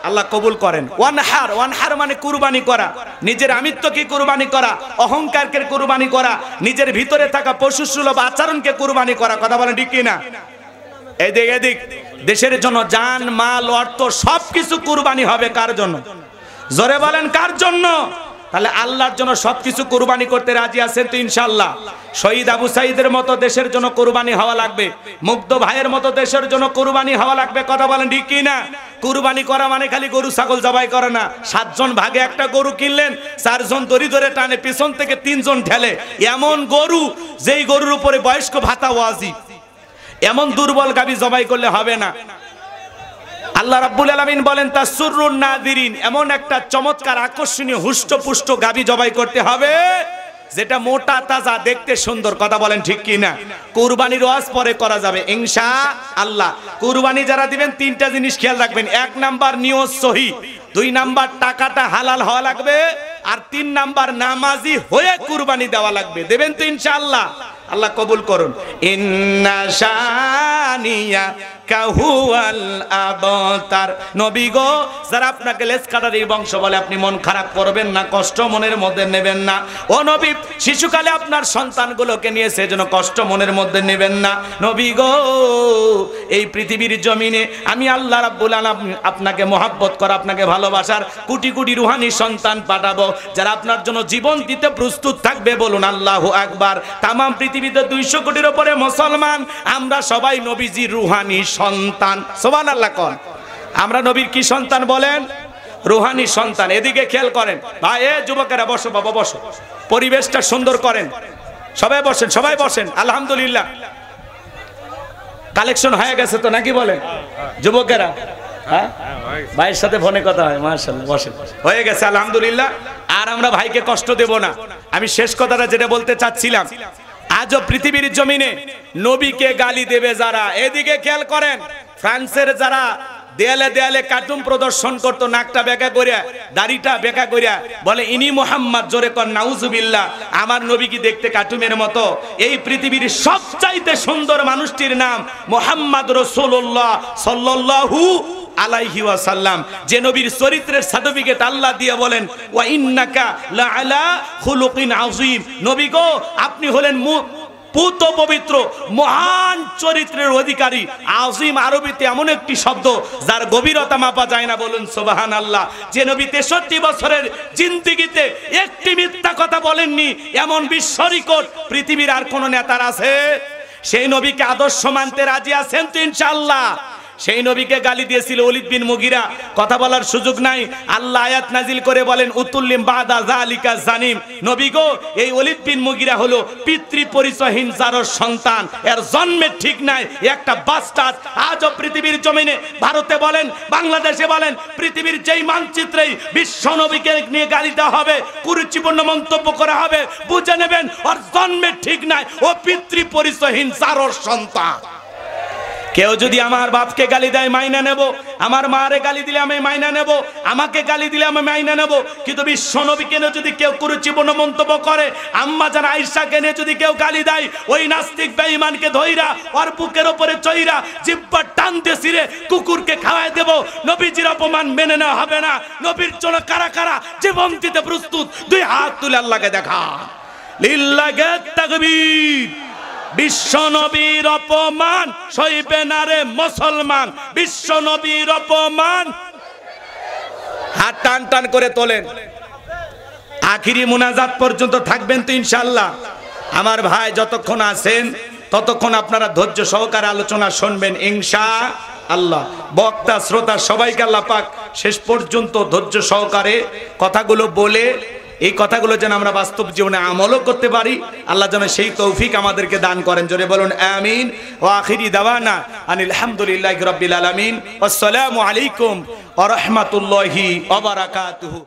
আল্লাহ কবুল করেন। ওয়ানহার, ওয়ানহার মানে কুরবানি করা, নিজের আমিত্বকে কুরবানি করা, অহংকারকে কুরবানি করা, নিজের ভিতরে থাকা পশুসুলভ আচরণকে কুরবানি করা। কথা বলেন ঠিক কিনা? এদিক এদিক দেশের জন্য জান, মাল, অর্থ সবকিছু কুরবানি হবে কার জন্য? জোরে বলেন কার জন্য? তাহলে আল্লাহর জন্য সবকিছু কুরবানি করতে রাজি আছেন তো ইনশাআল্লাহ? শহীদ আবু সাইদের মতো দেশের জন্য কুরবানি হওয়া লাগবে, মুগ্ধ ভাইয়ের মতো দেশের জন্য কুরবানি হওয়া লাগবে। কথা বলেন ঠিক কি না? কুরবানি করা মানে খালি গরু ছাগল জবাই করে না। 7 জন ভাগে একটা গরু কিনলেন, 4 জন দড়ি ধরে টানে, পিছন থেকে 3 জন ঠেলে। এমন গরু, যেই গরুর উপরে বয়স্ক ভাতা ওয়াজিব। এমন দুর্বল গাবি জবাই করলে হবে না। আল্লাহ রাব্বুল আলামিন বলেন, তাসুরুন নাদিরিন, এমন একটা চমৎকার আকর্ষণীয় হুষ্টপুষ্ট গাবি জবাই করতে হবে যেটা মোটা তাজা, দেখতে সুন্দর। কথা বলেন ঠিক কি না? কুরবানির ওয়াজ পরে করা যাবে ইনশাআল্লাহ। কুরবানি যারা দিবেন 3টা জিনিস খেয়াল রাখবেন। 1 নাম্বার নিয়ত সহি, 2 নাম্বার টাকাটা হালাল হওয়া লাগবে, আর 3 নাম্বার নামাজি হয়ে কুরবানি দেওয়া লাগবে। দেবেন তো ইনশাআল্লাহ? আল্লাহ কবুল করুন। ইন্না শানিয়া কাহুয়াল আবতার। নবী গো, যারা আপনাকে লেজ কাটার এই বংশ বলে আপনি মন খারাপ করবেন না, কষ্ট মনের মধ্যে নেবেন না। ও নবী, শিশুকালে আপনার সন্তানগুলোকে নিয়ে সেজন্য কষ্ট মনের মধ্যে নেবেন না। নবী গো, এই পৃথিবীর জমিনে আমি আল্লাহ রাব্বুল আলামিন আপনাকে মহব্বত করা, আপনাকে ভালোবাসার কোটি কোটি রুহানি সন্তান পাঠাবো, যারা আপনার জন্য জীবন দিতে প্রস্তুত থাকবে। বলুন আল্লাহু আকবার। তাম পৃথিবীতে 200 কোটির উপরে মুসলমান, আমরা সবাই নবীজির রুহানি সন্তান। সুবহানাল্লাহ কোন? আমরা নবীর কি সন্তান বলেন? রুহানি সন্তান। এদিকে খেয়াল করেন ভাই, যুবকেরা বসো, বাবা বসো, পরিবেশটা সুন্দর করেন। সবাই বসেন, সবাই বসেন। আলহামদুলিল্লাহ, কালেকশন হয়ে গেছে তো নাকি বলেন যুবকেরা? হ্যাঁ, ভাইয়ের সাথে ফোনে কথা হয়, মাশাআল্লাহ। বসেন, হয়ে গেছে আলহামদুলিল্লাহ। আর আমরা ভাইকে কষ্ট দেব না। আমি শেষ কথাটা যেটা বলতে চাচ্ছিলাম, আজও পৃথিবীর জমিনে নবীকে গালি দেবে যারা, এদিকে খেয়াল করেন। ফ্রান্সের যারা দেয়ালে দেয়ালে কার্টুন প্রদর্শন করতো, নাকটা বেঁকা করিয়া, দাড়িটা বেঁকা করিয়া, বলে ইনি মুহাম্মদ, জোরে কর নাউজুবিল্লাহ। আমার নবী কি দেখতে কার্টুনের মতো? এই পৃথিবীর সবচাইতে সুন্দর মানুষটির নাম মুহাম্মদ রাসূলুল্লাহ সাল্লাল্লাহু আলাইহি ওয়াসাল্লাম, যে নবীর চরিত্রের সার্টিফিকেট আল্লাহ দিয়ে বলেন, ওয়া ইন্নাকা লা আলা খুলুকিন আযীম। নবী গো, আপনি হলেন পুত পবিত্র মহান চরিত্রের অধিকারী। আযীম আরবিতে এমন একটি শব্দ যার গভীরতা মাপা যায় না। বলুন সুবহানাল্লাহ। যে নবী 63 বছরের জিন্দেগিতে একটি মিথ্যা কথা বলেননি এমন বিশ্ব রেকর্ড পৃথিবীর আর কোন নেতার আছে? সেই নবীকে আদর্শ মানতে রাজি আছেন তো ইনশাআল্লাহ? সেই নবীকে গালি দিয়েছিল ওলীদ বিন মুগীরা, কথা বলার সুযোগ নাই। আল্লাহ আয়াত নাজিল করে বলেন উতুল্লিম বাদা যালিকা জানিম, নবী গো এই ওলীদ বিন মুগীরা হলো পিতৃ পরিচয়হীন জারর সন্তান, এর জন্মের ঠিক নাই, একটা বাস্টার্ড। আজও পৃথিবীর জমিনে, ভারতে বলেন, বাংলাদেশে বলেন, পৃথিবীর যেই মানচিত্রেই বিশ্ব নবীকে নিয়ে গালি দেওয়া হবে, কুরুচিপূর্ণ মন্তব্য করা হবে, বুঝে নেবেন ওর জন্মের ঠিক নাই, ও পিতৃ পরিচয়হীন জারর সন্তান। কেউ যদি আমার বাপকে গালি দেয় মাইনা নেব, আমার মারে গালি দিলে আমি মাইনা নেব, আমাকে গালি দিলে আমি মাইনা নেব। কিন্তু বিশ্ব নবীকে নিয়ে যদি কেউ কুরুচিপূর্ণ মন্তব্য করে, আম্মা জান আয়েশাকে নিয়ে যদি কেউ গালি দেয়, ওই নাস্তিক বেঈমানকে ধইরা ওর বুকের উপরে চইরা জিহ্বা টান দিয়ে ছিঁড়ে কুকুরকে খাওয়ায় দেব। নবীজির অপমান মেনে নেওয়া হবে না। নবীর জন্য কারা কারা জীবন দিতে প্রস্তুত? দুই হাত তুলে আল্লাহকে দেখান, লিল্লাহি তাকবীর। বিশ্ব নবীর অপমান সইবে না রে মুসলমান, বিশ্ব নবীর অপমান। হাত টান টান করে তোলেন, আখিরি মুনাজাত পর্যন্ত থাকবেন তো ইনশাআল্লাহ? আমার ভাই যতক্ষণ আছেন ততক্ষণ আপনারা ধৈর্য সহকারে আলোচনা শুনবেন ইনশাআল্লাহ। বক্তা শ্রোতা সবাইকে আল্লাহ পাক শেষ পর্যন্ত ধৈর্য সহকারে কথাগুলো বলে, এই কথাগুলো যেন আমরা বাস্তব জীবনে আমলও করতে পারি, আল্লাহ যেন সেই তৌফিক আমাদেরকে দান করেন। জোরে বলুন আমিন। ওয়া আখিরি দাওয়ানা আনিল হামদুলিল্লাহি রাব্বিল আলামিন। আসসালামু আলাইকুম ওয়া রাহমাতুল্লাহি ওয়া বারাকাতুহু।